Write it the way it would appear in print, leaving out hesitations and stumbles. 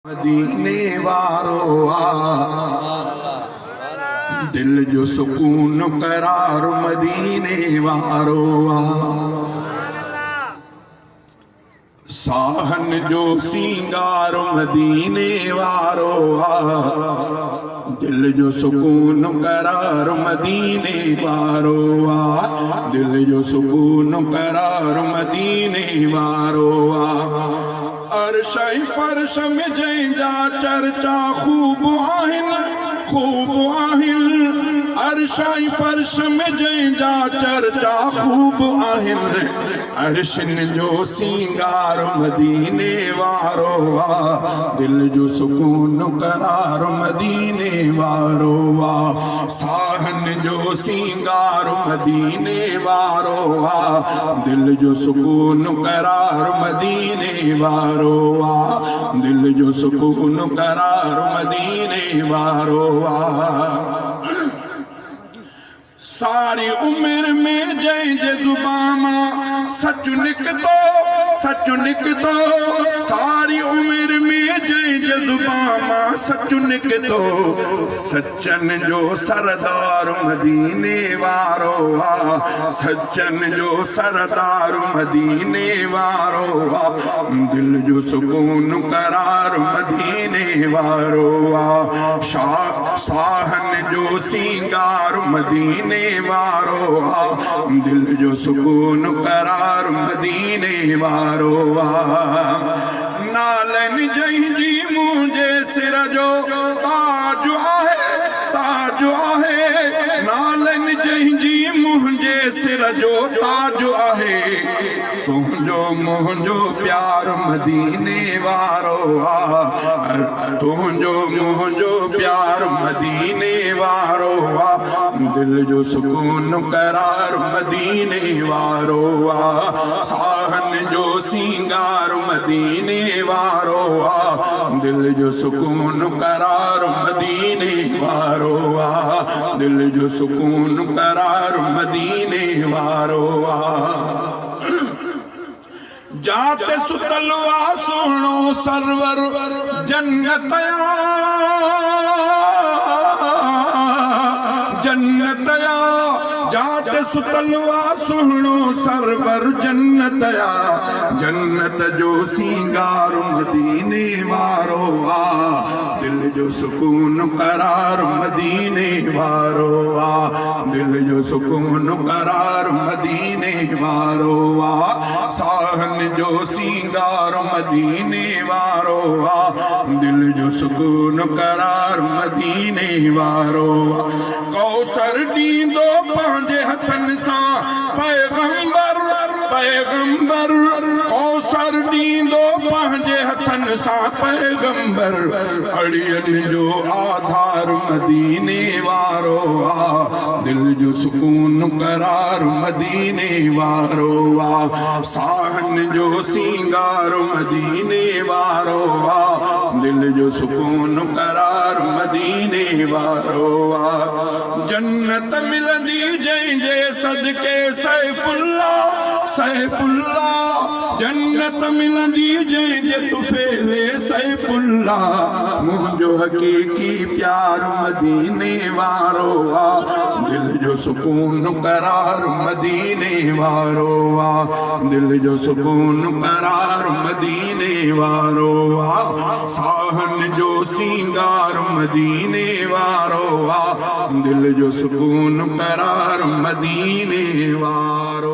मदीने वारो दिल जो सुकून करार मदीने वारो साहन जो सिंगार मदीने वारो दिल जो सुकून करार मदीने वारो दिल जो सुकून करार मदीने वारो अर्श फर्श में जंहिंजा चर्चा खूब आहिन अर्श फर्श में जंहिंजा चर्चा खूब आहिन अर्शन जो सिंगार मदीने वारो दिल जो सुकून करार मदीने वारो साहन जो सिंगार मदीने वारो दिल जो सुकून करार मदीने वारो दिल जो सुकून करार मदीने वारो सारी उम्र में जंहिंजे जुबामा सच निकतो सारी उम्र में जंहिंजे जुबामा सच निकतो सच्चन जो सरदार मदीने वारो सच्चन जो सरदार मदीने वारो दिल जो सुकून करार मदीने वारो साहन जो सिंगार मदीने वारो दिल जो सुकून करार मदीने वारो नालन जंहिंजी मुंहिंजे सिर जो ताज आहे नालन जंहिंजी मुंहिंजे सिर जो ताज आहे तुंहिंजो मुंहिंजो प्यार मदीने वारो तुंहिंजो मुंहिंजो प्यार मदीने वारो दिल जो सुकून करार मदीने वारो साहन जो सिंगार मदीने वारो दिल जो सुकून करार मदीने वारो दिल जो सुकून करार मदीने वारो जाते सुतलवा सुनो सरवर जन्नतया जाते सुतलवा सुनो सरवर जन्नतया जन्नत जो सिंगार मदीने वारो दिल जो सुकून करार मदीने वारो दिल जो सुकून करार मदीने वारो साहन जो सिंगार मदीने वारो दिल जो सुकून करार मदीने वारो कौसर ॾींदो पंहिंजे हथनि सां पैगंबर कौसर ॾींदो पंहिंजे हथनि सां पैगंबर अड़ियनि जो आधार मदीने वारो दिल जो सुकून करार मदीने वारो साहन जो सिंगार मदीने वारो दिल जो सुकून करार मदीने वारो जन्नत मिलंदी जंहिंजे सदके सैफुल्ला जन्नत मिलंदी जंहिंजे तुफ़ेले सैफुल्ला मुंहिंजो हकीकी प्यार मदीने वारो दिल जो सुकून करार मदीने वारो दिल जो सुकून करार मदीने वारो साहन जो सिंगार मदीने वारो दिल जो सुकून करार मदीने वारो।